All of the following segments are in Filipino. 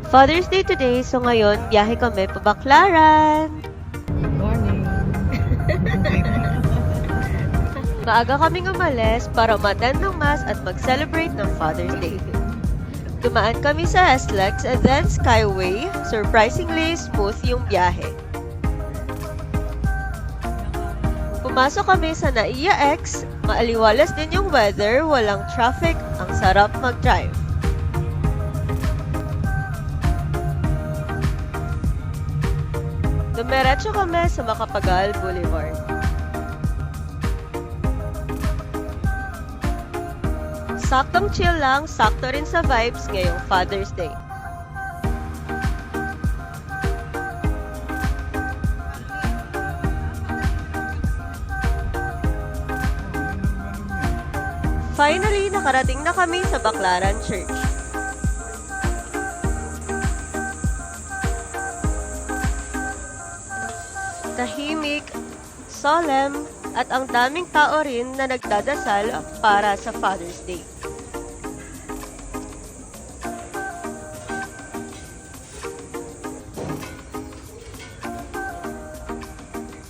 Father's Day today, so ngayon, biyahe kami pa Baclaran. Morning. Maaga kaming umalis para umattend ng mass at mag-celebrate ng Father's Day. Dumaan kami sa SLEX and then Skyway. Surprisingly, smooth yung biyahe. Pumasok kami sa NAIA X. Maaliwalas din yung weather, walang traffic, ang sarap mag-drive. Dumiretso kami sa Macapagal Boulevard. Saktong chill lang, sakto rin sa vibes ngayong Father's Day. Finally, nakarating na kami sa Baclaran Church. Tahimik, solemn, at ang daming tao rin na nagdadasal para sa Father's Day.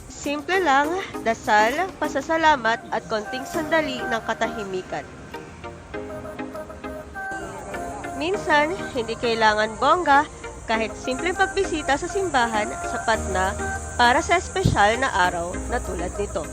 Simple lang, dasal, pasasalamat at konting sandali ng katahimikan. Minsan, hindi kailangan bongga, kahit simpleng pagbisita sa simbahan, sapat na para sa espesyal na araw na tulad nito.